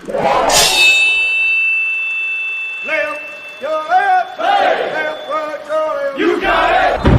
Left, your left, hey. Left, right, your left. You got it.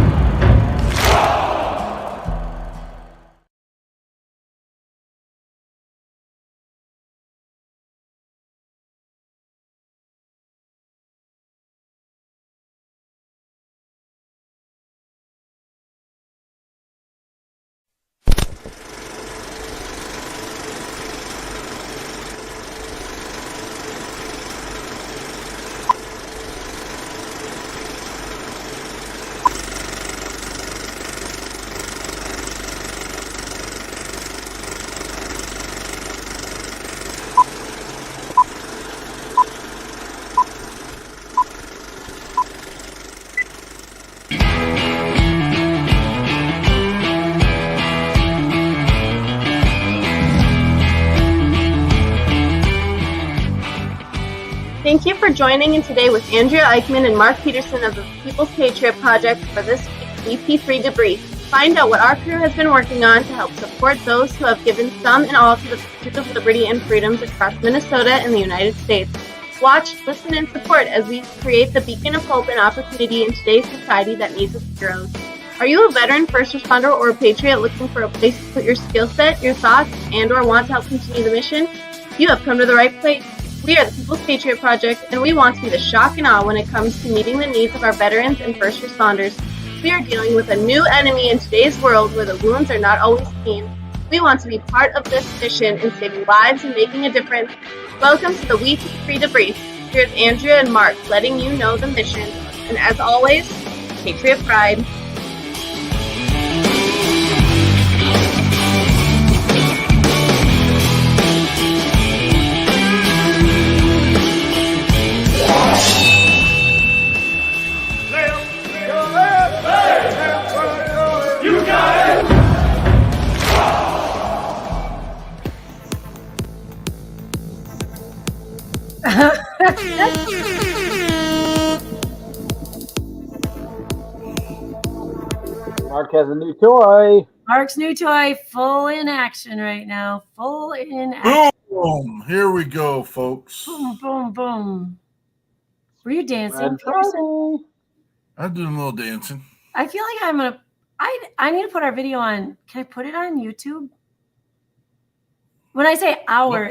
Thank you for joining in today with Andrea Eichmann and Mark Peterson of the People's Patriot Project for this week's WeP3 Debrief. Find out what our crew has been working on to help support those who have given some and all to the pursuit of liberty and freedoms across Minnesota and the United States. Watch, listen, and support as we create the beacon of hope and opportunity in today's society that needs its heroes. Are you a veteran, first responder, or a patriot looking for a place to put your skill set, your thoughts, and or want to help continue the mission? You have come to the right place. We are the People's Patriot Project, and we want to be the shock and awe when it comes to meeting the needs of our veterans and first responders. We are dealing with a new enemy in today's world where the wounds are not always clean. We want to be part of this mission in saving lives and making a difference. Welcome to the WeP3 Debrief. Here's Andrea and Mark letting you know the mission. And as always, Patriot Pride. Mark has a new toy. Mark's new toy, full in action right now. Full in action. Boom! Here we go, folks. Boom, boom, boom. Were you dancing? I'm doing a little dancing. I feel like I'm gonna. I need to put our video on. Can I put it on YouTube? When I say our,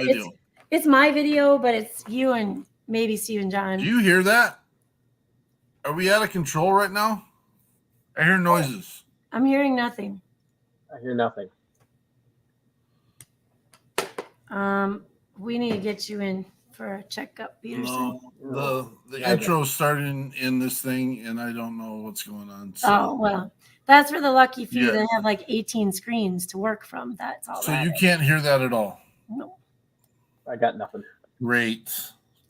it's my video, but it's you and maybe Steve and John. Do you hear that? Are we out of control right now? I hear noises. I'm hearing nothing. I hear nothing. We need to get you in for a checkup, Peterson. No, the intro's starting in this thing, and I don't know what's going on. So. Oh, well, that's for the lucky few that have like 18 screens to work from. That's all. So you can't hear that at all? No. I got nothing. Great.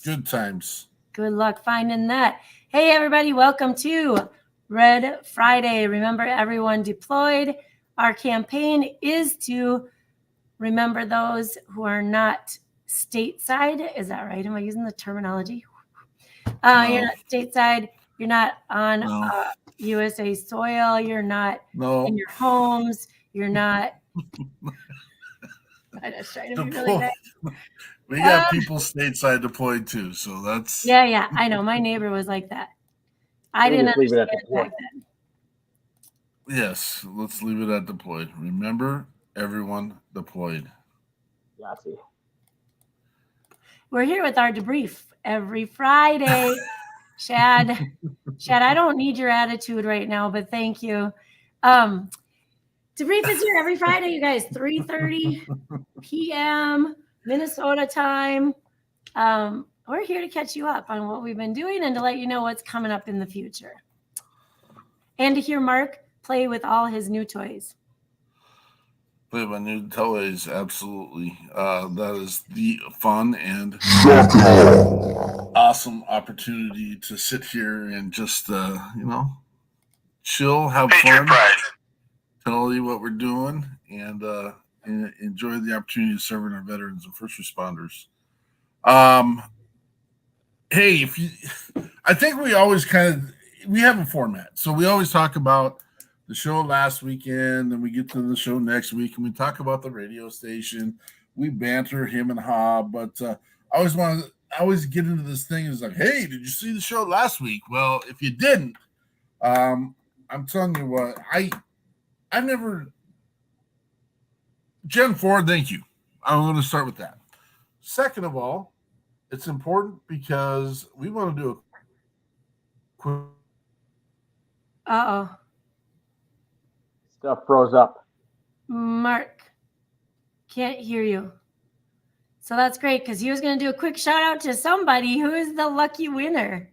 Good times. Good luck finding that. Hey, everybody. Welcome to Red Friday. Remember, everyone deployed. Our campaign is to remember those who are not stateside. Is that right? Am I using the terminology? No. You're not stateside. You're not on USA soil. You're not in your homes. You're not. I just trying to be really nice. We got people stateside deployed too, so that's. Yeah. I know. My neighbor was like that. I didn't understand it back then. Yes, let's leave it at deployed. Remember, everyone deployed. Yahtzee. We're here with our debrief every Friday. Shad, I don't need your attitude right now, but thank you. Debrief is here every Friday, you guys, 3:30 p.m. Minnesota time. We're here to catch you up on what we've been doing and to let you know what's coming up in the future. And to hear Mark play with all his new toys. Play with my new toys, absolutely. That is the fun and awesome opportunity to sit here and just, chill, have fun, tell you what we're doing, and enjoy the opportunity of serving our veterans and first responders. Hey, I think we always we have a format. So we always talk about the show last weekend, and we get to the show next week, and we talk about the radio station. We banter him and Hob, but I always get into this thing. It's like, hey, did you see the show last week? Well, if you didn't, I'm telling you what, I never. Gen 4, thank you. I'm going to start with that. Second of all, it's important because we want to do a quick. Uh-oh. Stuff froze up. Mark, can't hear you. So that's great because he was going to do a quick shout out to somebody who is the lucky winner.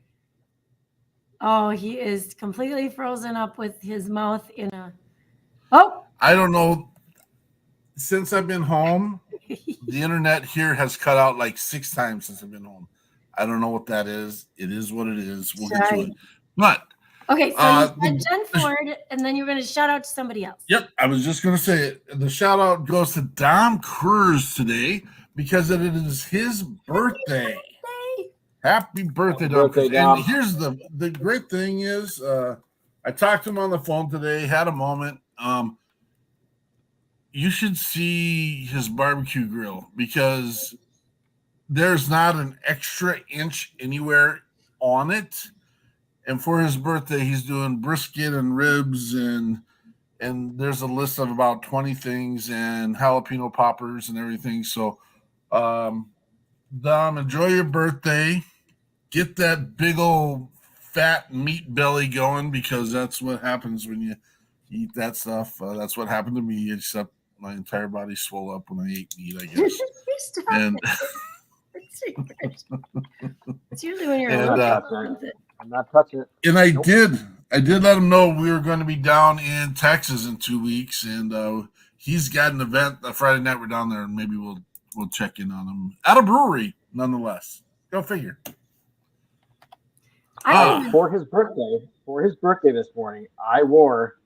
Oh, he is completely frozen up with his mouth in a. Oh, I don't know. Since I've been home, the internet here has cut out like 6 times since I've been home. I don't know what that is. It is what it is. We'll get to it. But okay, so you said Jen Ford, and then you were going to shout out to somebody else. Yep, I was just going to say it. The shout out goes to Dom Cruz today because it is his birthday. Happy birthday, Dom Cruz. And here's the great thing is, I talked to him on the phone today, had a moment. You should see his barbecue grill because there's not an extra inch anywhere on it. And for his birthday, he's doing brisket and ribs and there's a list of about 20 things and jalapeno poppers and everything. So, Dom, enjoy your birthday. Get that big old fat meat belly going because that's what happens when you eat that stuff. That's what happened to me, except my entire body swelled up when I ate meat, I guess. And it's usually when you're I'm not touching it. And I did let him know we were going to be down in Texas in 2 weeks, and he's got an event Friday night. We're down there, and maybe we'll check in on him at a brewery, nonetheless. Go figure. For his birthday this morning, I wore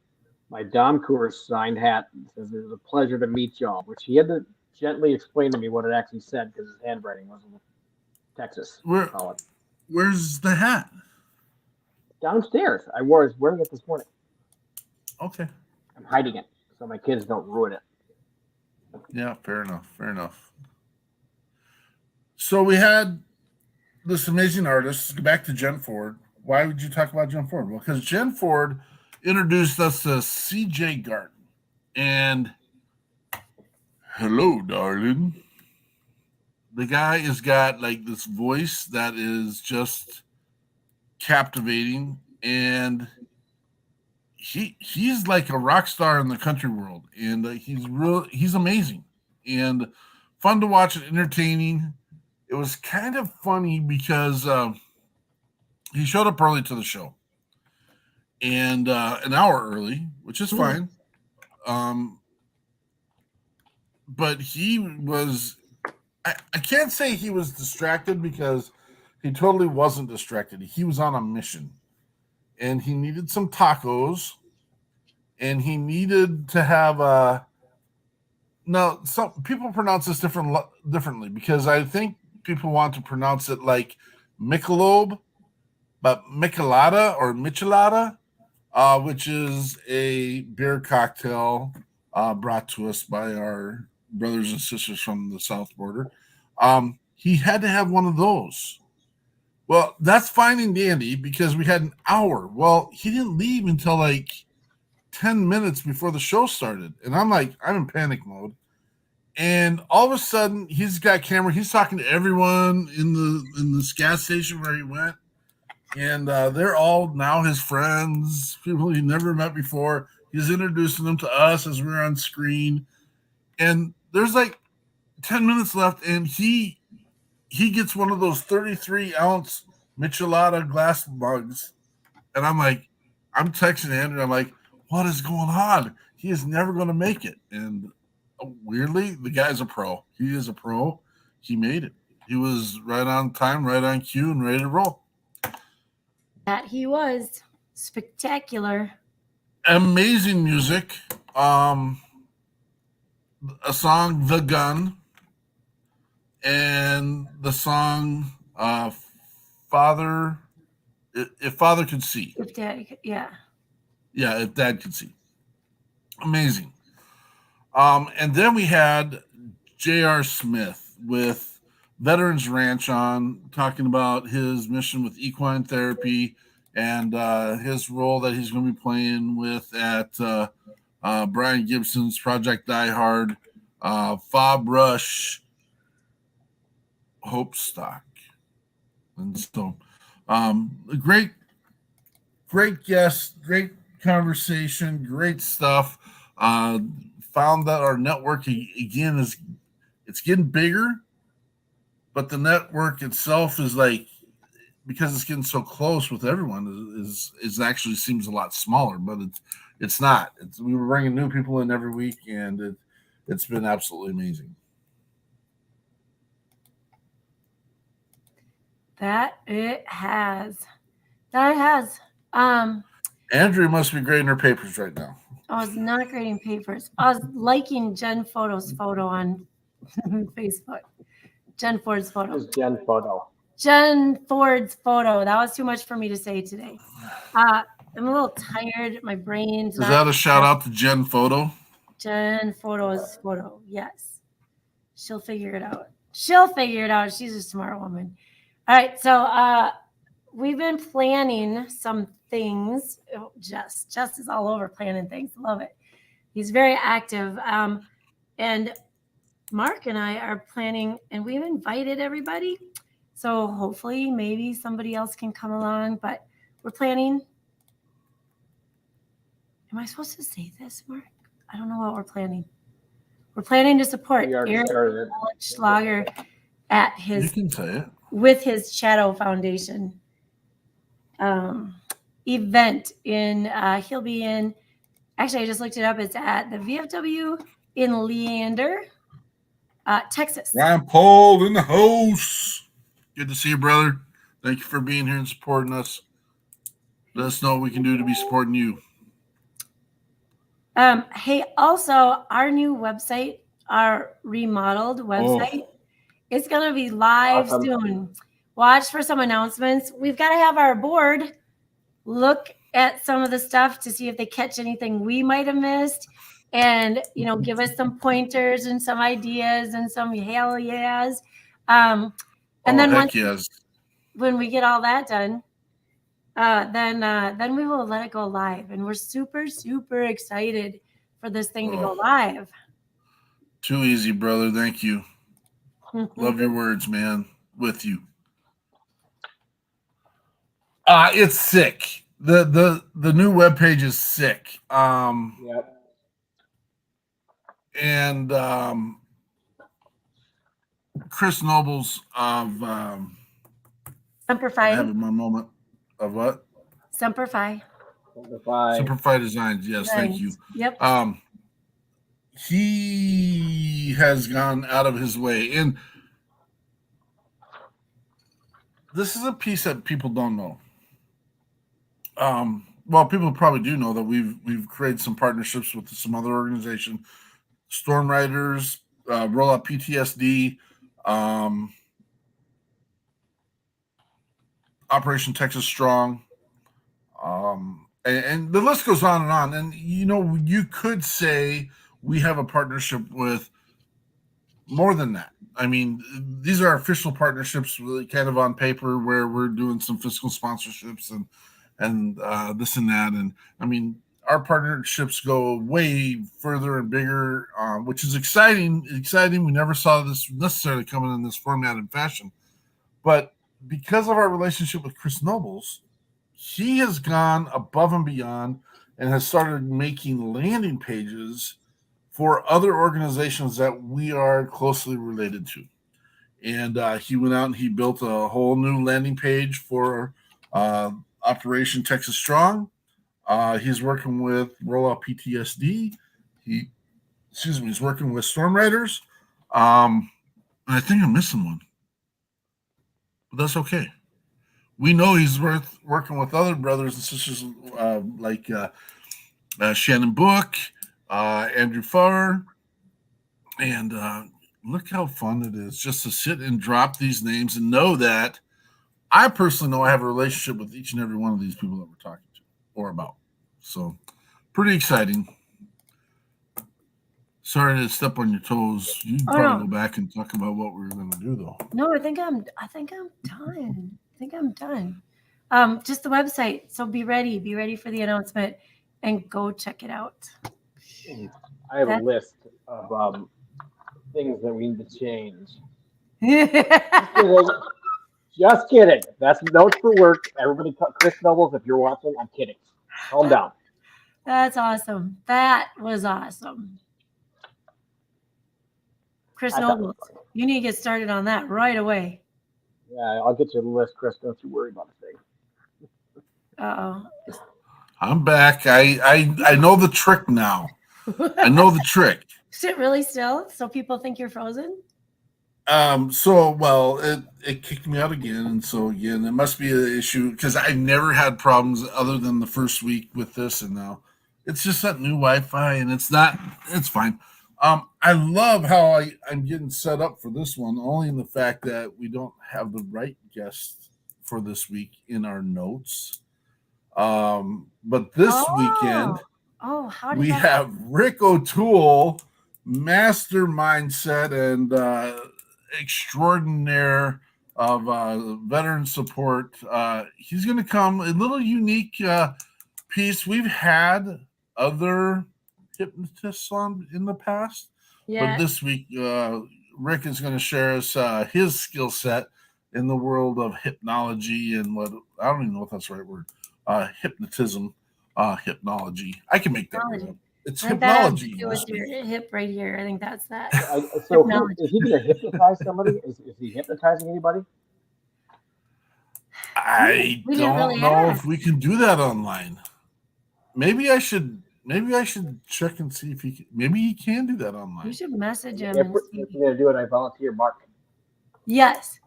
my Dom Coors signed hat. It says it was a pleasure to meet y'all, which he had to gently explain to me what it actually said because his handwriting wasn't Texas. Where's the hat? Downstairs. I was wearing it this morning. Okay. I'm hiding it so my kids don't ruin it. Yeah, fair enough. So we had this amazing artist. Go back to Jen Ford. Why would you talk about Jen Ford? Well, because Jen Ford introduced us to CJ Garten. And hello, darling. The guy has got like this voice that is just captivating, and he's like a rock star in the country world, and he's amazing and fun to watch and entertaining. It was kind of funny because he showed up early to the show, and an hour early, which is fine. But he was, I can't say he was distracted because he totally wasn't distracted. He was on a mission, and he needed some tacos, and he needed to have now, some people pronounce this differently because I think people want to pronounce it like Michelob, but Michelada or Michelada, which is a beer cocktail brought to us by our brothers and sisters from the south border. He had to have one of those. Well, that's fine and dandy because we had an hour. Well, he didn't leave until like 10 minutes before the show started. And I'm in panic mode. And all of a sudden, he's got camera. He's talking to everyone in this gas station where he went. And they're all now his friends, people he never met before. He's introducing them to us as we're on screen. And there's like 10 minutes left, and he gets one of those 33-ounce Michelada glass mugs. And I'm texting Andrew. I'm like, what is going on? He is never going to make it. And weirdly, the guy's a pro. He is a pro. He made it. He was right on time, right on cue, and ready to roll. That he was. Spectacular. Amazing music. A song, The Gun, and the song Father, If Father Could See. If Dad, yeah. Yeah, If Dad Could See. Amazing. And then we had J.R. Smith with Veterans Ranch on, talking about his mission with equine therapy and his role that he's going to be playing with at Brian Gibson's Project Die Hard, Fob Rush, Hope Stock. And so, great guest, great conversation, great stuff. Found that our network again it's getting bigger, but the network itself is like, because it's getting so close with everyone, is actually seems a lot smaller, but it's not. We were bringing new people in every week, and it's been absolutely amazing. That it has. Andrea must be grading her papers right now. I was not grading papers. I was liking Jen Photo's photo on Facebook. Jen Ford's photo. It's Jen Photo. Jen Ford's photo. That was too much for me to say today. I'm a little tired. My brain's Is that a shout out to Jen Photo? Jen Photo's photo. Yes. She'll figure it out. She's a smart woman. All right. So we've been planning some things. Oh, Jess is all over planning things. Love it. He's very active. And Mark and I are planning, and we've invited everybody. So hopefully maybe somebody else can come along, but we're planning. Am I supposed to say this, Mark? I don't know what we're planning. We're planning to support Aaron Schlager at his, you can say it, with his Shadow Foundation event in, he'll be in, actually I just looked it up. It's at the VFW in Leander, Texas. Ryan Paul in the house. Good to see you, brother. Thank you for being here and supporting us. Let us know what we can do to be supporting you. Hey, also our new website, our remodeled website, it's going to be live soon. Watch for some announcements. We've got to have our board look at some of the stuff to see if they catch anything we might have missed, and give us some pointers and some ideas and some hell yes. And then when we get all that done, then we will let it go live, and we're super, super excited for this thing to go live. Too easy, brother. Thank you. Love your words, man. With you. It's sick. The new webpage is sick. Yep. And Chris Nobles of Semperfi. I have my moment of what? Semperfi Designs. Yes, thank you. Yep. He has gone out of his way, and this is a piece that people don't know. Well, people probably do know that we've created some partnerships with some other organization, Storm Riders, Rollout PTSD, Operation Texas Strong, and the list goes on and on. And you could say we have a partnership with more than that. I mean, these are official partnerships, really kind of on paper, where we're doing some fiscal sponsorships and this and that. And I mean, our partnerships go way further and bigger, which is exciting. We never saw this necessarily coming in this format and fashion, but because of our relationship with Chris Nobles, he has gone above and beyond and has started making landing pages for other organizations that we are closely related to. And he went out and he built a whole new landing page for Operation Texas Strong. He's working with Rollout PTSD. He's working with Storm Riders. I think I'm missing one, but that's okay. We know he's working with other brothers and sisters like Shannon Book, Andrew Farr, and look how fun it is just to sit and drop these names and know that I personally know I have a relationship with each and every one of these people that we're talking to or about. So pretty exciting. Sorry to step on your toes. You can Oh, probably no. go back and talk about what we were going to do, though. No, I think I'm done. Just the website. So be ready for the announcement and go check it out. I have a list of things that we need to change. Just kidding. That's notes for work. Everybody, Chris Nobles, if you're watching, I'm kidding. Calm down. That's awesome. That was awesome. Chris Nobles, you need to get started on that right away. Yeah, I'll get you the list, Chris. Don't you worry about a thing. Uh-oh. I'm back. I know the trick now. I know the trick. Is it really still? So people think you're frozen? It kicked me out again, and so again, it must be an issue because I've never had problems other than the first week with this, and now it's just that new Wi-Fi, and it's fine. I love how I'm getting set up for this one, only in the fact that we don't have the right guest for this week in our notes. But this weekend, we have Rick O'Toole, master mindset and extraordinaire of veteran support. He's going to come a little unique piece. We've had other hypnotists on in the past, but this week Rick is going to share us his skill set in the world of hypnology and what I don't even know if that's the right word. Hypnotism, hypnology. I can make that word up. It's hypnology. It was your hip right here. I think that's that. So is he going to hypnotize somebody? Is he hypnotizing anybody? I don't know if we can do that online. Maybe I should check and see if maybe he can do that online. You should message him. If you're going to do it, I volunteer Mark. Yes.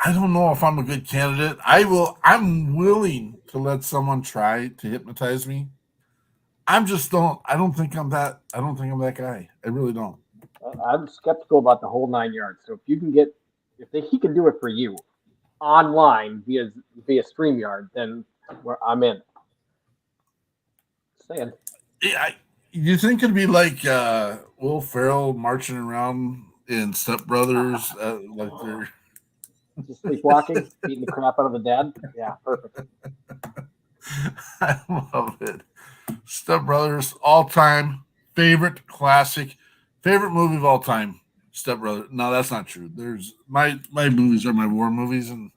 I don't know if I'm a good candidate. I'm willing to let someone try to hypnotize me. I don't think I'm that guy. I really don't. I'm skeptical about the whole 9 yards. So if you can he can do it for you online via StreamYard, then I'm in. Just saying. You think it'd be like Will Ferrell marching around in Step Brothers, like they're just sleepwalking, beating the crap out of the dad? Yeah, perfect. I love it. Step Brothers, all-time favorite movie of all time. Step Brothers. No, that's not true. There's my movies are my war movies and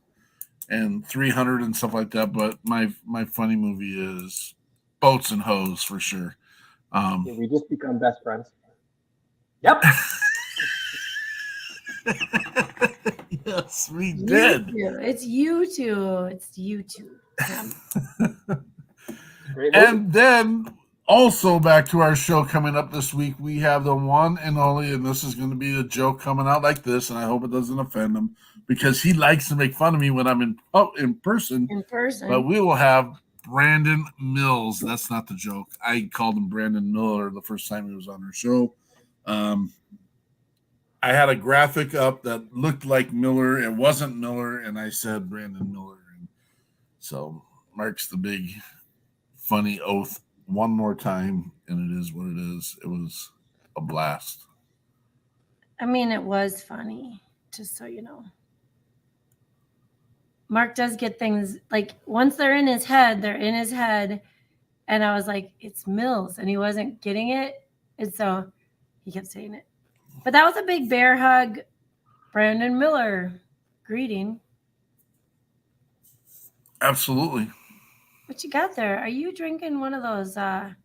300 and stuff like that. But my funny movie is Boats and Hoes for sure. Did we just become best friends? Yep. Yes, we did. It's you two. And then also back to our show coming up this week, we have the one and only, and this is going to be a joke coming out like this, and I hope it doesn't offend him because he likes to make fun of me when I'm in person. But we will have Brandon Mills. That's not the joke. I called him Brandon Miller the first time he was on our show. I had a graphic up that looked like Miller. It wasn't Miller, and I said Brandon Miller. And so Mark's the big funny oath one more time, and it is what it is. It was a blast. I mean, it was funny, just so you know. Mark does get things like once they're in his head, they're in his head. And I was like, it's Mills. And he wasn't getting it. And so he kept saying it. But that was a big bear hug. Brandon Miller greeting. Absolutely. What you got there? Are you drinking one of those, one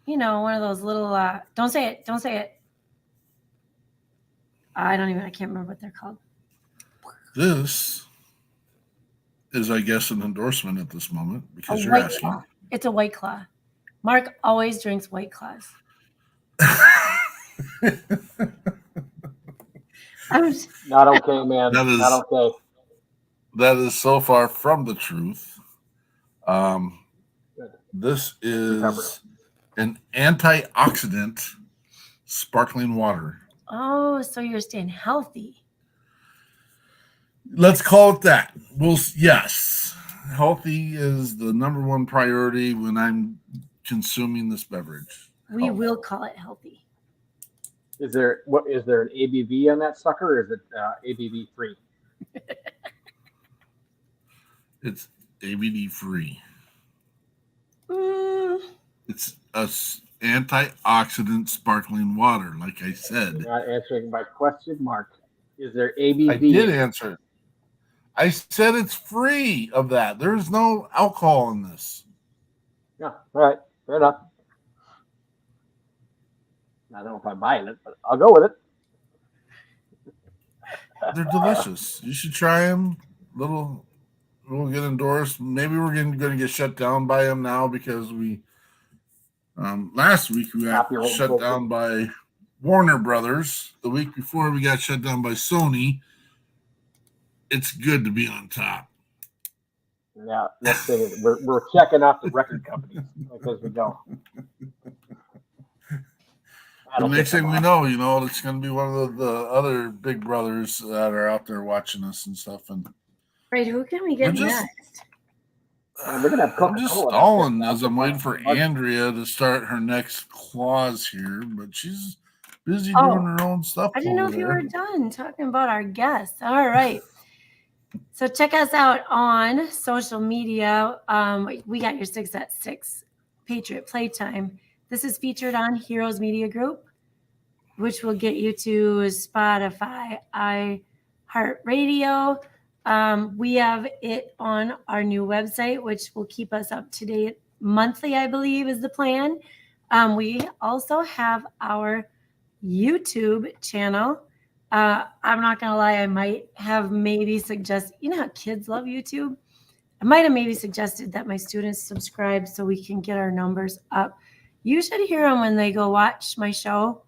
of those little, don't say it. I can't remember what they're called. This is, I guess, an endorsement at this moment because you're asking. Claw. It's a White Claw. Mark always drinks White Claws. Not okay, man. Not okay. That is so far from the truth. This is an antioxidant sparkling water. Oh, so you're staying healthy. Let's call it that. Yes. Healthy is the number one priority when I'm consuming this beverage. We will call it healthy. Is there an ABV on that sucker, or is it ABV free? It's ABD free. It's a antioxidant sparkling water, like I said. You're not answering my question, Mark. Is there ABV? I did answer it. I said it's free of that. There's no alcohol in this. Yeah, all right, fair enough. I don't know if I'm buying it, but I'll go with it. They're delicious. You should try them. We'll get endorsed. Maybe we're going to get shut down by them now because we last week we got shut down by Warner Brothers. The week before we got shut down by Sony. It's good to be on top. Yeah, next thing is we're checking off the record companies as we go. The next thing we know, it's going to be one of the other big brothers that are out there watching us and stuff. And right, who can we get next? We're gonna have I'm just stalling as I'm waiting for Andrea to start her next clause here, but she's busy doing her own stuff. I didn't know if you were done talking about our guests. All right. So check us out on social media. We got your 6 at 6 Patriot Playtime. This is featured on Heroes Media Group, which will get you to Spotify, iHeartRadio. We have it on our new website, which will keep us up to date monthly, I believe is the plan. We also have our YouTube channel. I'm not going to lie. I might have maybe how kids love YouTube? I might have maybe suggested that my students subscribe so we can get our numbers up. You should hear them when they go watch my show.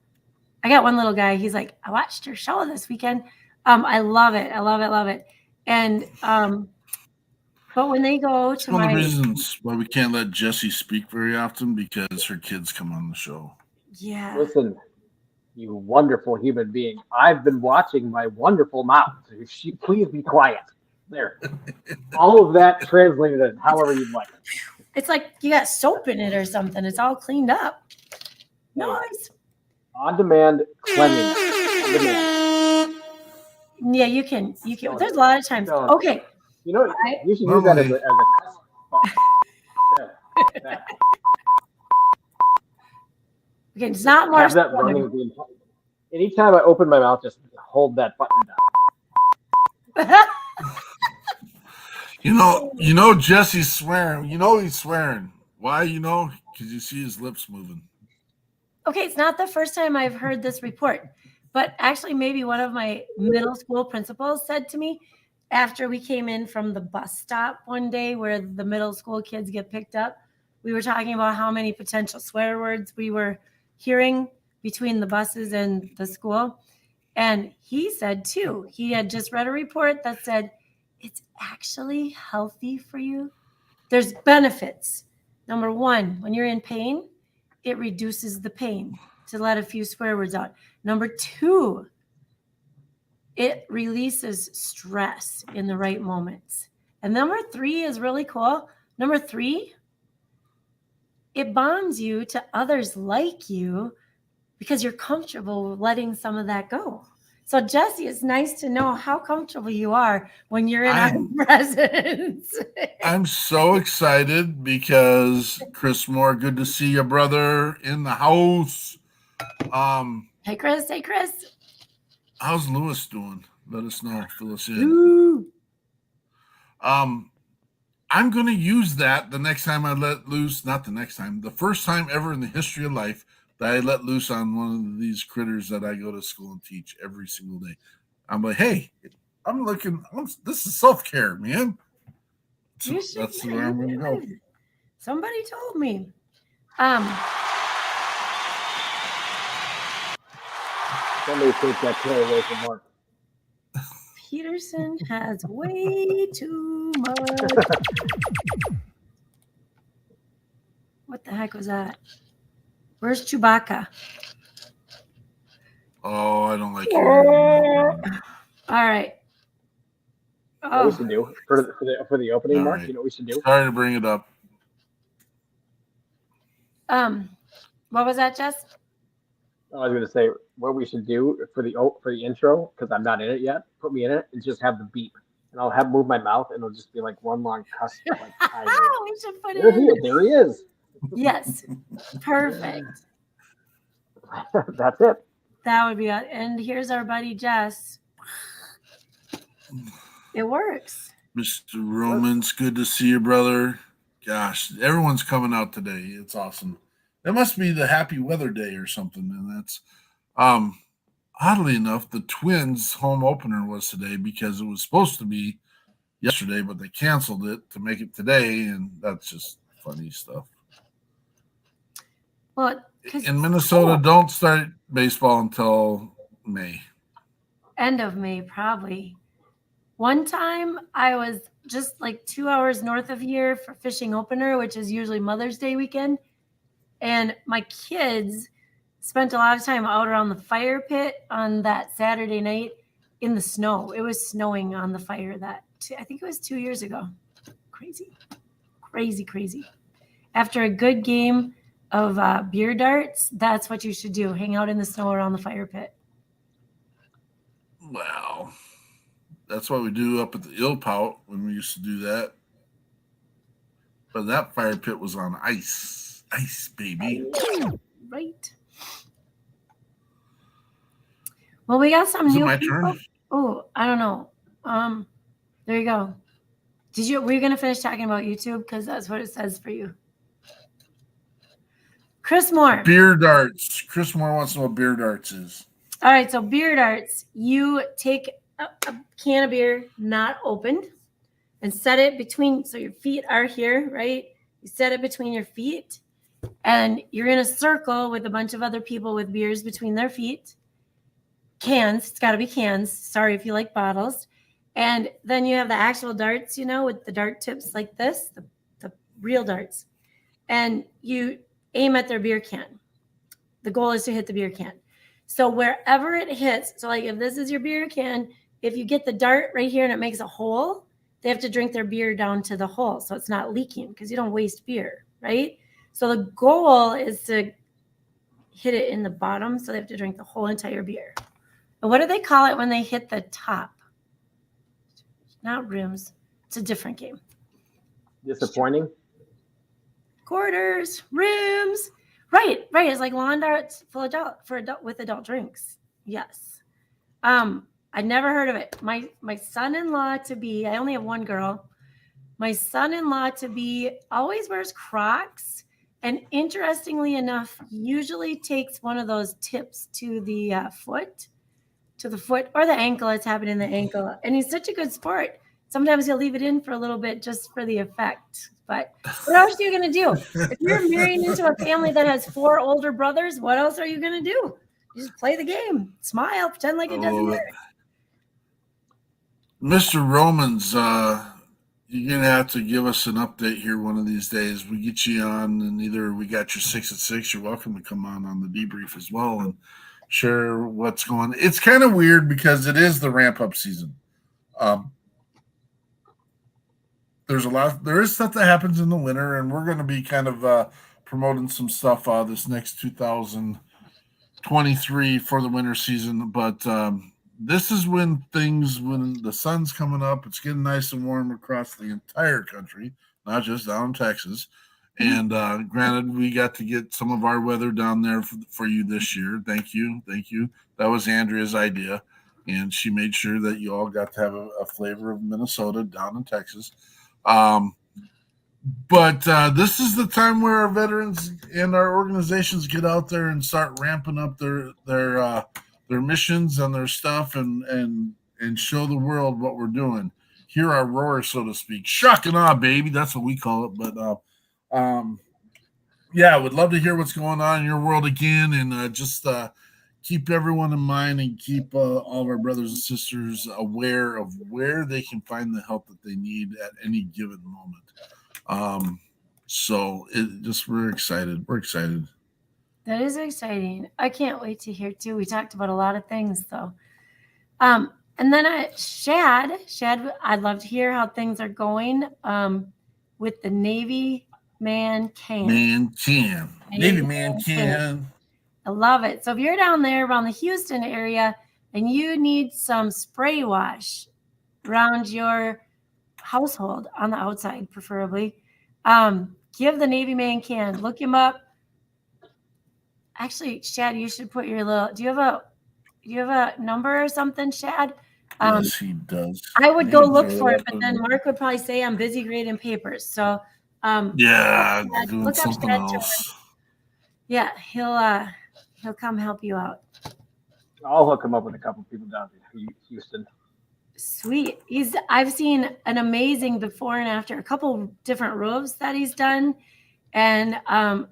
I got one little guy. He's like, I watched your show this weekend. I love it. I love it. Love it. And, but when they go to one of the reasons why we can't let Jessie speak very often because her kids come on the show. Yeah. Listen, you wonderful human being. I've been watching my wonderful mouth. Please be quiet. There. All of that translated in however you'd like. It's like you got soap in it or something. It's all cleaned up. Nice. On demand cleanliness. On demand. Yeah, you can. There's a lot of times. Okay. You should use that as a okay, it's not more. Have that running the entire. Anytime I open my mouth, just hold that button down. Jesse's swearing. He's swearing. Why? Because you see his lips moving. Okay, it's not the first time I've heard this report, but actually maybe one of my middle school principals said to me after we came in from the bus stop one day where the middle school kids get picked up, we were talking about how many potential swear words we were hearing between the buses and the school. And he said too, he had just read a report that said, it's actually healthy for you. There's benefits. Number one, when you're in pain, it reduces the pain to let a few swear words out. Number two, it releases stress in the right moments. And number three is really cool. Number three, it bonds you to others like you because you're comfortable letting some of that go. So, Jesse, it's nice to know how comfortable you are when you're in our presence. I'm so excited because Chris Moore, good to see your brother in the house. Hey, Chris. Hey, Chris. How's Lewis doing? Let us know. Fill us in. Ooh. I'm going to use that the next time I let loose. Not the next time. The first time ever in the history of life that I let loose on one of these critters that I go to school and teach every single day. I'm like, hey, this is self-care, man. So that's where I'm going to go. Somebody told me. Somebody take that tail away from Mark. Peterson has way too much. What the heck was that? Where's Chewbacca? Oh, I don't like it. All right. You know what we should do for the opening, Mark? Right. You know what we should do? Sorry to bring it up. What was that, Jess? I was going to say what we should do for the intro, because I'm not in it yet. Put me in it and just have the beep, and I'll have move my mouth, and it'll just be like one long cuss. Like We should put it there he in. is. There he is. Yes, perfect. That's it. That would be it. And here's our buddy Jess. It works. Mr. Romans, good to see you, brother. Gosh, everyone's coming out today. It's awesome. It must be the happy weather day or something. And that's oddly enough, the Twins home opener was today because it was supposed to be yesterday, but they canceled it to make it today, and that's just funny stuff. Well, in Minnesota, don't start baseball until May. End of May, probably. One time I was just like 2 hours north of here for fishing opener, which is usually Mother's Day weekend. And my kids spent a lot of time out around the fire pit on that Saturday night in the snow. It was snowing on the fire I think it was 2 years ago. Crazy. After a good game of beer darts, that's what you should do. Hang out in the snow around the fire pit. Wow. That's what we do up at the Ilpout when we used to do that. But that fire pit was on ice. Ice, baby. Right. Well, we got some Is new it my people. turn? Oh, I don't know. There you go. Were you going to finish talking about YouTube? Because that's what it says for you. Chris Moore. Beer darts. Chris Moore wants to know what beer darts is. All right. So beer darts, you take a can of beer not opened and set it between, so your feet are here, right? You set it between your feet and you're in a circle with a bunch of other people with beers between their feet. Cans, it's got to be cans. Sorry if you like bottles. And then you have the actual darts, with the dart tips like this, the real darts. And you aim at their beer can. The goal is to hit the beer can. So wherever it hits, so like if this is your beer can, if you get the dart right here and it makes a hole, they have to drink their beer down to the hole so it's not leaking because you don't waste beer, right? So the goal is to hit it in the bottom, so they have to drink the whole entire beer. And what do they call it when they hit the top? Not rims. It's a different game. Disappointing. Quarters, rims. Right. It's like lawn darts with adult drinks. Yes. I'd never heard of it. My son-in-law to be, I only have one girl. My son-in-law to be always wears Crocs, and interestingly enough, usually takes one of those tips to the foot or the ankle. It's happened in the ankle, and he's such a good sport. Sometimes he'll leave it in for a little bit just for the effect. But what else are you going to do? If you're married into a family that has 4 older brothers, what else are you going to do? You just play the game, smile, pretend like it doesn't matter. Mr. Romans, you're going to have to give us an update here one of these days. We get you on, and either we got your 6 at 6, you're welcome to come on the debrief as well and share what's going on. It's kind of weird because it is the ramp-up season. There is stuff that happens in the winter, and we're going to be kind of promoting some stuff this next 2023 for the winter season. But this is when the sun's coming up, it's getting nice and warm across the entire country, not just down in Texas. And granted, we got to get some of our weather down there for you this year. Thank you. That was Andrea's idea, and she made sure that you all got to have a flavor of Minnesota down in Texas. But this is the time where our veterans and our organizations get out there and start ramping up their missions and their stuff and show the world what we're doing. Hear our roar, so to speak. Shock and awe, baby. That's what we call it. But yeah, I would love to hear what's going on in your world again, and just keep everyone in mind and keep all of our brothers and sisters aware of where they can find the help that they need at any given moment. So we're excited. That is exciting. I can't wait to hear too. We talked about a lot of things though. And then Shad, I'd love to hear how things are going with the Navy Man can. Man can. Navy man can. I love it. So if you're down there around the Houston area and you need some spray wash around your household on the outside, preferably, give the Navy man can. Look him up. Actually, Shad, you should put your little. Do you have a number or something, Shad? Yes, he does. I would go look for it, but then Mark would probably say I'm busy grading papers. So yeah, Shad, doing look up something Shad else. yeah, he'll come help you out. I'll hook him up with a couple people down in Houston. Sweet. I've seen an amazing before and after, a couple different roofs that he's done. And I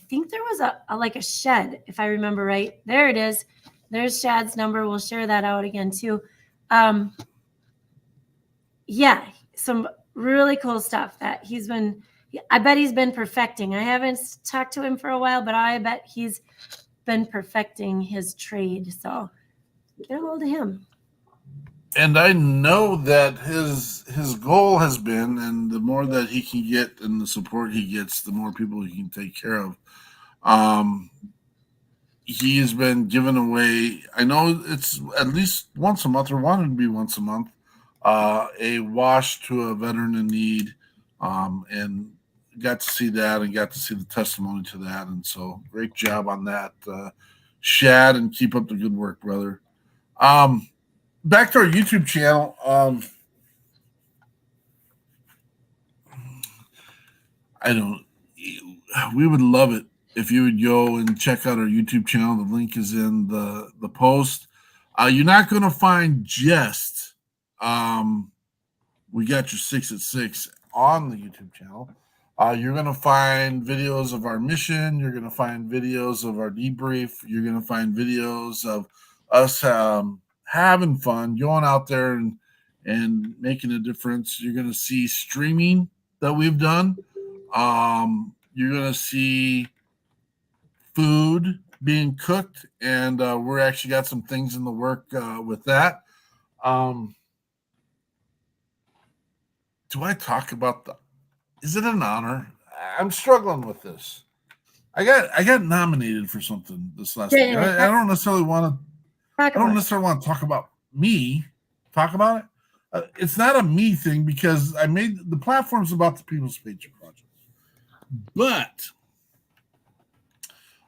think there was a shed, if I remember right. There it is. There's Shad's number. We'll share that out again too. Yeah, some really cool stuff that I bet he's been perfecting. I haven't talked to him for a while, but I bet he's been perfecting his trade. So get a hold of him. And I know that his goal has been, and the more that he can get and the support he gets, the more people he can take care of. He has been giving away, I know it's at least once a month, or wanted to be once a month, a wash to a veteran in need, and got to see that and got to see the testimony to that. And so great job on that, Shad, and keep up the good work, brother. Back to our YouTube channel. We would love it if you would go and check out our YouTube channel. The link is in the post. You're not going to find just We Got Your 6 at 6 on the YouTube channel. You're going to find videos of our mission. You're going to find videos of our debrief. You're going to find videos of us having fun, going out there and making a difference. You're going to see streaming that we've done. You're going to see food being cooked, and we're actually got some things in the work with that. Do I talk about is it an honor? I'm struggling with this. I got nominated for something this last week. I don't necessarily want to. I don't necessarily want to talk about me. Talk about it. It's not a me thing because I made the platform's about the People's PATRIOT Project. But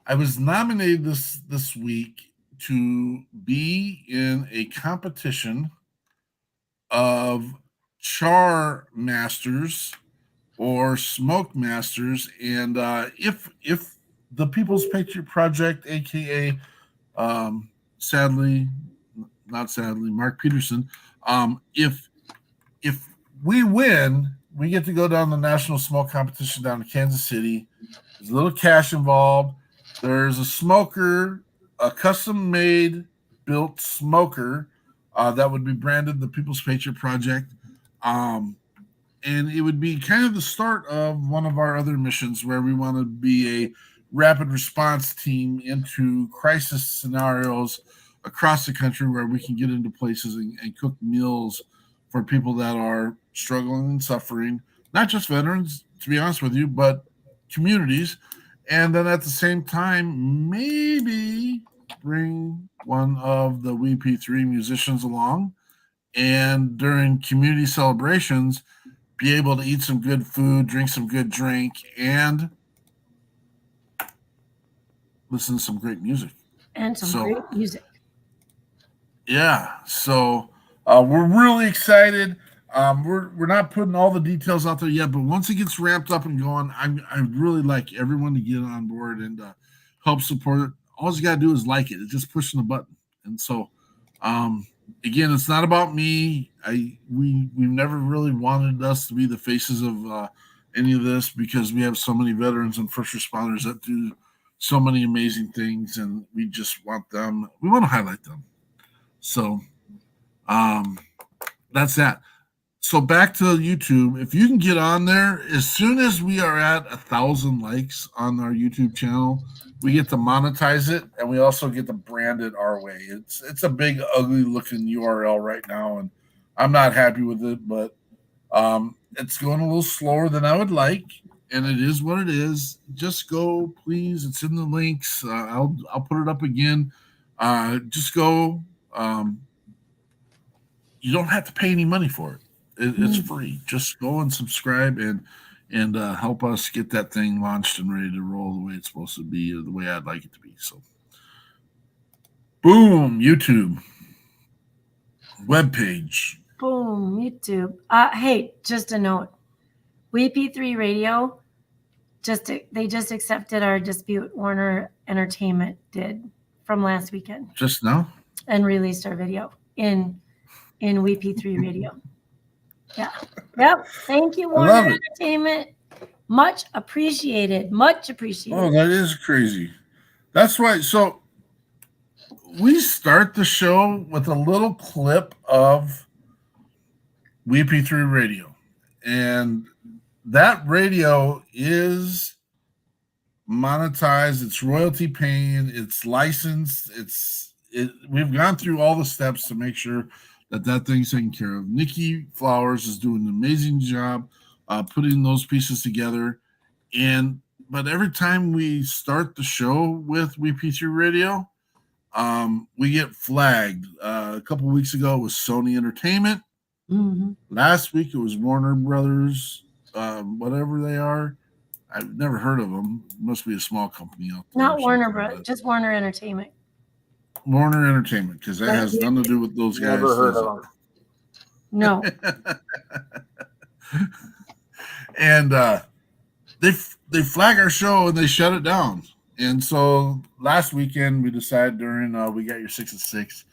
I was nominated this week to be in a competition of char masters or smoke masters, and if the People's PATRIOT Project, aka not sadly, Mark Peterson, if we win, we get to go down the national smoke competition down in Kansas City. There's a little cash involved. There's a smoker, a custom-made built smoker that would be branded the People's PATRIOT Project. And it would be kind of the start of one of our other missions where we want to be a rapid response team into crisis scenarios across the country where we can get into places and cook meals for people that are struggling and suffering, not just veterans, to be honest with you, but communities. And then at the same time, maybe bring one of the WeP3 musicians along, and during community celebrations, be able to eat some good food, drink some good drink, and listen to some great music. And great music. Yeah. So we're really excited. We're not putting all the details out there yet, but once it gets ramped up and going, I'd really like everyone to get on board and help support it. All you got to do is like it. It's just pushing the button. And so, again, it's not about me. We've never really wanted us to be the faces of any of this because we have so many veterans and first responders that do so many amazing things, and we just want them. We want to highlight them. So that's that. So back to YouTube. If you can get on there, as soon as we are at 1,000 likes on our YouTube channel, we get to monetize it, and we also get to brand it our way. It's a big, ugly looking URL right now, and I'm not happy with it, but it's going a little slower than I would like. and it is what it is. Just go, please. It's in the links. I'll put it up again. Just go. You don't have to pay any money for it. It's free. Just go and subscribe and help us get that thing launched and ready to roll the way it's supposed to be, or the way I'd like it to be. So, boom, YouTube webpage. Boom, YouTube. Hey, just a note. WeP3 Radio, they just accepted our dispute. Warner Entertainment did from last weekend Just now? and released our video in WeP3 Radio. Yeah. Yep. Thank you, I love Warner it. Entertainment. Much appreciated. Much appreciated. Oh, that is crazy. That's why. So we start the show with a little clip of WeP3 Radio. And that radio is monetized. It's royalty paying. It's licensed. We've gone through all the steps to make sure that thing's taken care of. Nikki Flowers is doing an amazing job putting those pieces together. But every time we start the show with WeP3 Radio, we get flagged. A couple of weeks ago it was Sony Entertainment. Mm-hmm. Last week it was Warner Brothers, whatever they are. I've never heard of them. Must be a small company out there. Not Warner Bros. Just Warner Entertainment. Warner Entertainment, because that has nothing to do with those guys. Never heard of them. No. And they flag our show and they shut it down. And so last weekend we decided during We Got Your 6 at 6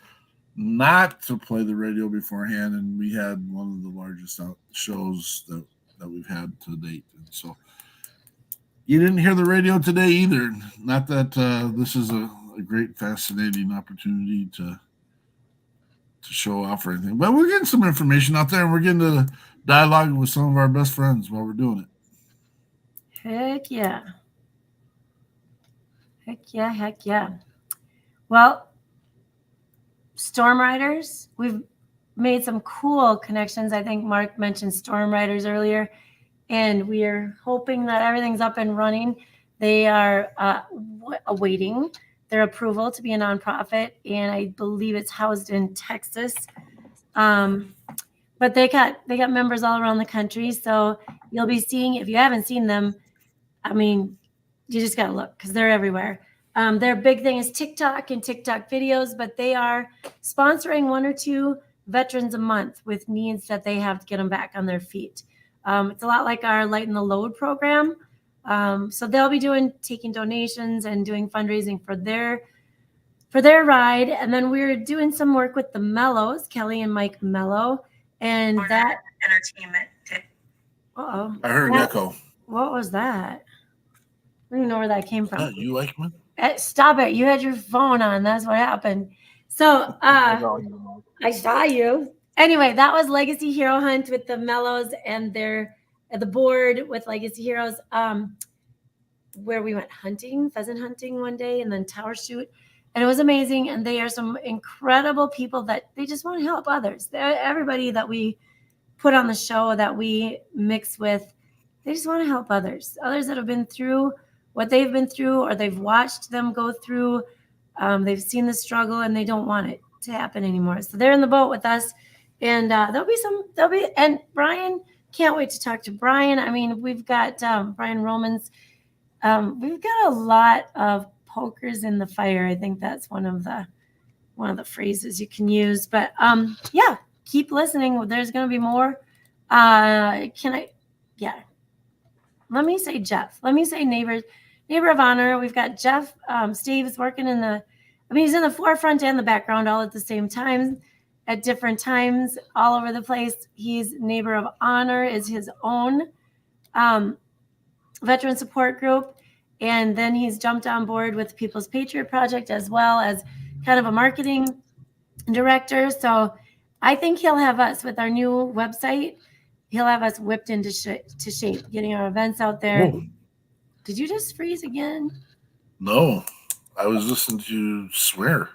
not to play the radio beforehand, and we had one of the largest shows that we've had to date. And so you didn't hear the radio today either. Not that this is a great, fascinating opportunity to show off or anything, but we're getting some information out there, and we're getting to dialogue with some of our best friends while we're doing it. Heck yeah. Heck yeah, heck yeah. Well, Storm Riders, we've made some cool connections. I think Mark mentioned Storm Riders earlier, and we are hoping that everything's up and running. They are awaiting their approval to be a nonprofit, and I believe it's housed in Texas. But they got members all around the country, so you'll be seeing, if you haven't seen them, I mean, you just got to look because they're everywhere. Their big thing is TikTok and TikTok videos, but they are sponsoring 1 or 2 veterans a month with needs that they have to get them back on their feet. It's a lot like our Lighten the Load program. So they'll be taking donations and doing fundraising for their ride. And then we're doing some work with the Mellows, Kelly and Mike Mello. And that entertainment. Uh-oh. I heard an echo. What was that? I don't even know where that came from. You, Eichmann? Stop it. You had your phone on. That's what happened. So I saw you. Anyway, that was Legacy Hero Hunt with the Mellows and the board with Legacy Heroes, where we went pheasant hunting one day, and then tower shoot. And it was amazing. And they are some incredible people that they just want to help others. Everybody that we put on the show, that we mix with, they just want to help others that have been through what they've been through, or they've watched them go through. They've seen the struggle and they don't want it to happen anymore. So they're in the boat with us, and and Brian, can't wait to talk to Brian. I mean, we've got Brian Romans. We've got a lot of pokers in the fire. I think that's one of the phrases you can use, but yeah, keep listening. There's going to be more. Let me say Jeff. Let me say neighbor of honor. We've got Jeff. Steve's working he's in the forefront and the background all at the same time, at different times, all over the place. He's neighbor of honor, is his own veteran support group. And then he's jumped on board with People's Patriot Project, as well as kind of a marketing director. So I think he'll have us with our new website. He'll have us whipped into shape, getting our events out there. Whoa. Did you just freeze again? No, I was listening to you swear.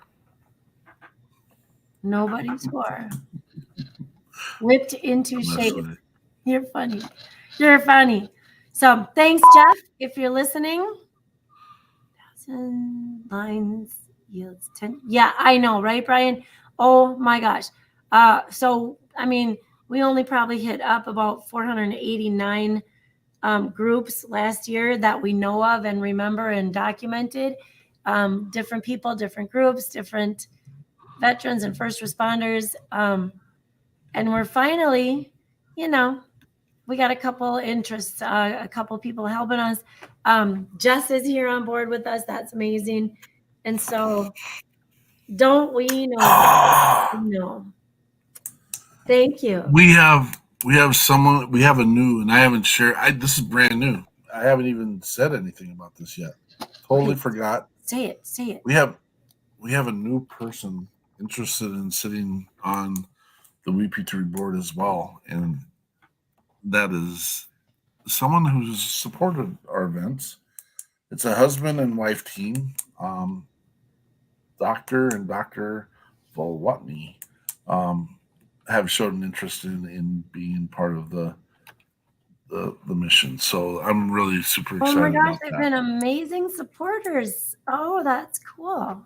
Nobody swore. Whipped into shape. You're funny. So thanks, Jeff, if you're listening. 1,000 lines yields 10. Yeah, I know, right, Brian? Oh my gosh. So I mean, we only probably hit up about 489 groups last year that we know of and remember and documented. Different people, different groups, different veterans and first responders. And we're finally, we got a couple interests, a couple people helping us. Jess is here on board with us. That's amazing. And so don't we know? Thank you. We have someone. We have a new, and I haven't shared. This is brand new. I haven't even said anything about this yet. Totally Okay. forgot. Say it. We have a new person interested in sitting on the WeP3 board as well, and that is someone who's supported our events. It's a husband and wife team, Dr. and Dr. Volwatney, have shown an interest in being part of the mission. So I'm really super excited. Oh my gosh, about they've that. been amazing supporters. Oh, that's cool.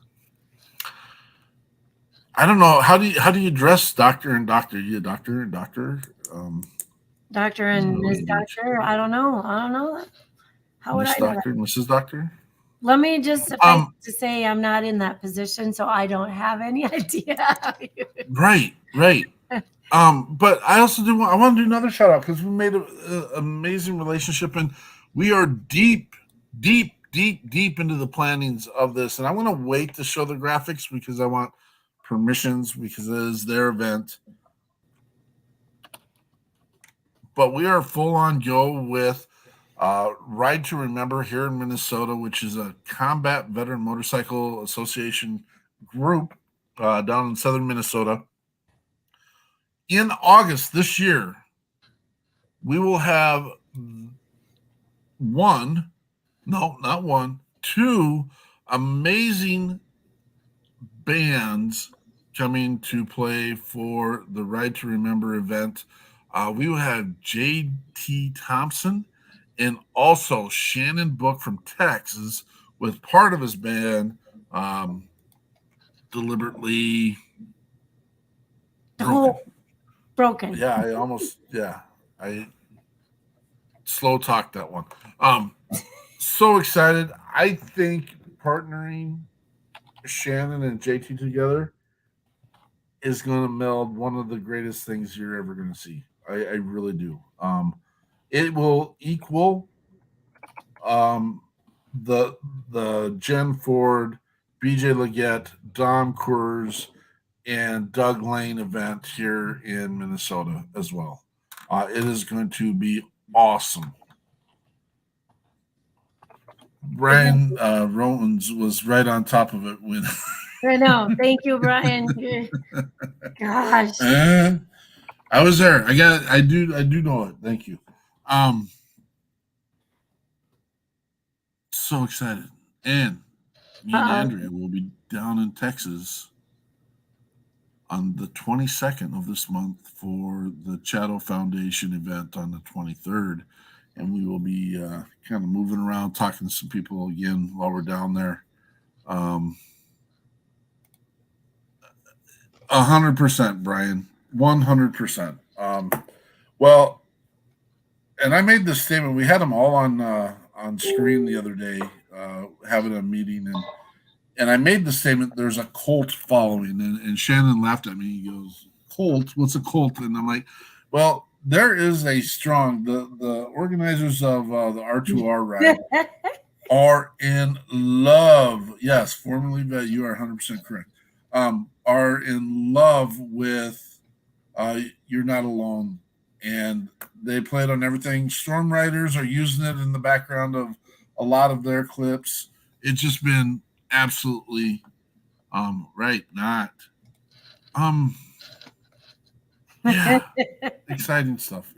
I don't know how do you address doctor and doctor? You doctor and doctor. Doctor and Ms. Doctor. I don't know. How would Miss I know Doctor, that? Mrs. Doctor. Let me just suffice to say I'm not in that position, so I don't have any idea. Right. But I also I want to do another shout out because we made an amazing relationship, and we are deep into the plannings of this. And I'm going to wait to show the graphics because I want permissions because it is their event. But we are full on go with Ride to Remember here in Minnesota, which is a Combat Veteran Motorcycle Association group down in southern Minnesota. In August this year, we will have two amazing bands coming to play for the Ride to Remember event. We will have J.T. Thompson and also Shannon Book from Texas with part of his band deliberately broken. Yeah, I slow talked that one. So excited. I think partnering Shannon and JT together is going to meld one of the greatest things you're ever going to see. I really do. It will equal the Jen Ford, BJ Leggett, Dom Coors, and Doug Lane event here in Minnesota as well. It is going to be awesome. Brian Rowans was right on top of it when I know. Thank you, Brian. Gosh. I was there. I do know it. Thank you. So excited. And me and Andrea will be down in Texas on the 22nd of this month for the Chatto Foundation event on the 23rd. And we will be kind of moving around, talking to some people again while we're down there. 100%, Brian. 100%. Well, and I made this statement. We had them all on screen the other day, having a meeting, and I made the statement. There's a cult following, and Shannon laughed at me. He goes, "Cult? What's a cult?" And I'm like, "Well, there is a strong. The organizers of the R2R ride are in love. Yes, formerly vet. You are 100% correct. Are in love with You're Not Alone." And they play it on everything. Storm Riders are using it in the background of a lot of their clips. It's just been absolutely exciting stuff.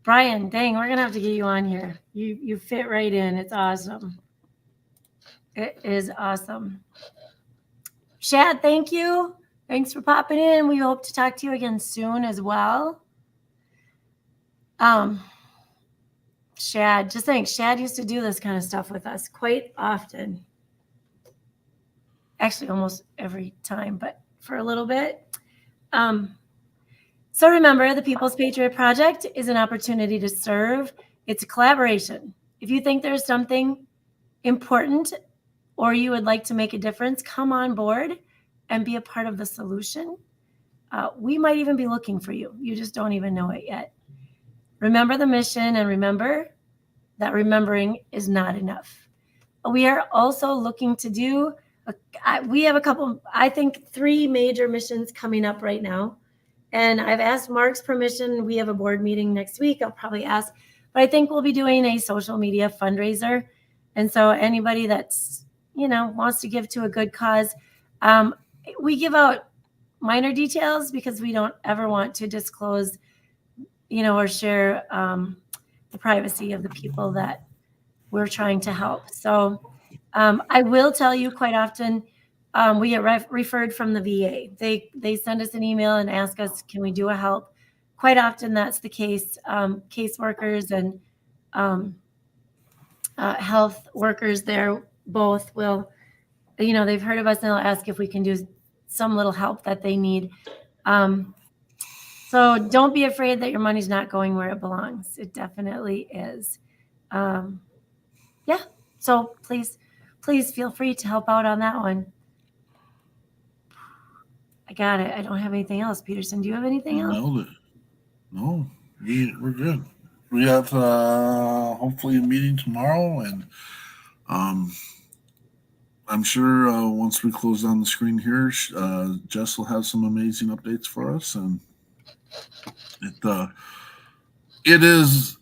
Brian, dang, we're gonna have to get you on here. You fit right in. It's awesome. It is awesome. Shad, thank you. Thanks for popping in. We hope to talk to you again soon as well. Shad. Just think, Shad used to do this kind of stuff with us quite often. Actually, almost every time, but for a little bit. So remember, the People's Patriot Project is an opportunity to serve. It's a collaboration. If you think there's something important or you would like to make a difference, come on board and be a part of the solution. We might even be looking for you. You just don't even know it yet. Remember the mission, and remember that remembering is not enough. We are also looking to do, we have a couple, I think 3 major missions coming up right now. And I've asked Mark's permission. We have a board meeting next week. I'll probably ask, but I think we'll be doing a social media fundraiser. And so anybody that's, wants to give to a good cause, we give out minor details because we don't ever want to disclose, or share the privacy of the people that we're trying to help. So I will tell you quite often, we get referred from the VA. They send us an email and ask us, can we do a help? Quite often that's the case. Caseworkers and health workers there both will, they've heard of us and they'll ask if we can do some little help that they need. So don't be afraid that your money's not going where it belongs. It definitely is. Yeah. So please feel free to help out on that one. I got it. I don't have anything else. Peterson, do you have anything else? Nailed it. No, we're good. We have hopefully a meeting tomorrow, and I'm sure once we close down the screen here, Jess will have some amazing updates for us, and it is.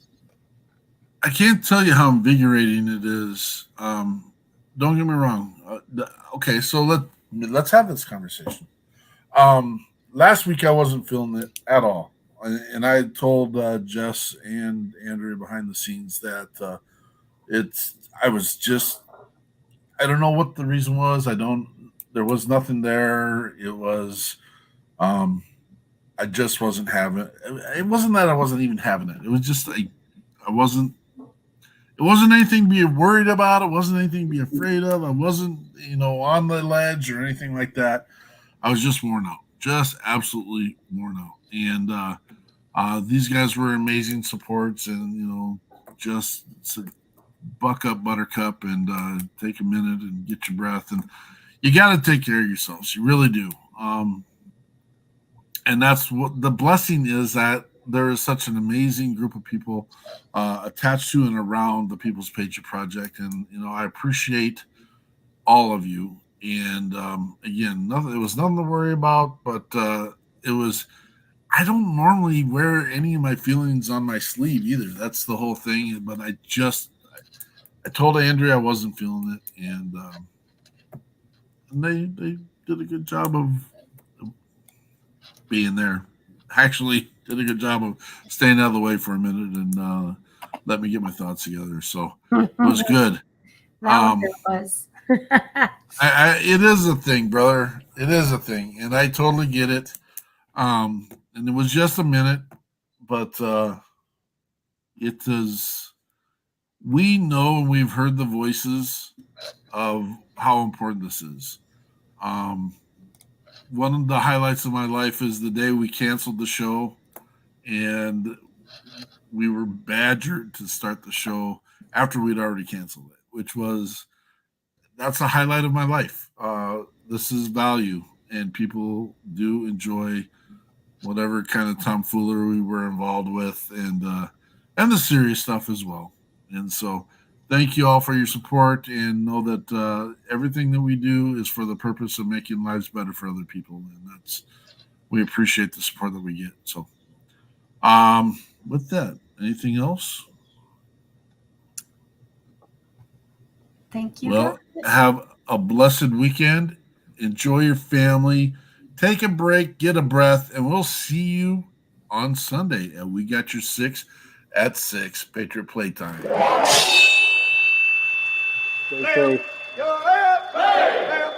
I can't tell you how invigorating it is. Don't get me wrong. Okay, so let's have this conversation. Last week I wasn't feeling it at all, and I told Jess and Andrea behind the scenes that I don't know what the reason was. There was nothing there. It was I just wasn't having it. It wasn't that I wasn't even having it. It was just it wasn't anything to be worried about. It wasn't anything to be afraid of. I wasn't on the ledge or anything like that. I was just worn out, just absolutely worn out. And these guys were amazing supports, and just buck up, Buttercup, and take a minute and get your breath. And you got to take care of yourselves. You really do. And that's what the blessing is, that there is such an amazing group of people attached to and around the People's Patriot Project. And, I appreciate all of you. And again, it was nothing to worry about, but it was, I don't normally wear any of my feelings on my sleeve either. That's the whole thing. But I told Andrea I wasn't feeling it. And they did a good job of being there. Actually did a good job of staying out of the way for a minute and let me get my thoughts together. So it was good. It was. It is a thing, brother. It is a thing, and I totally get it. And it was just a minute, but it is. We know, and we've heard the voices of how important this is. One of the highlights of my life is the day we canceled the show, and we were badgered to start the show after we'd already canceled it, which was. That's a highlight of my life. This is value, and people do enjoy whatever kind of tomfoolery we were involved with, and the serious stuff as well. And so, thank you all for your support, and know that everything that we do is for the purpose of making lives better for other people, and we appreciate the support that we get. So, with that, anything else? Thank you. Well, have a blessed weekend. Enjoy your family. Take a break, get a breath, and we'll see you on Sunday at We Got Your 6 at 6 Patriot Playtime. Stay safe. Your left, left,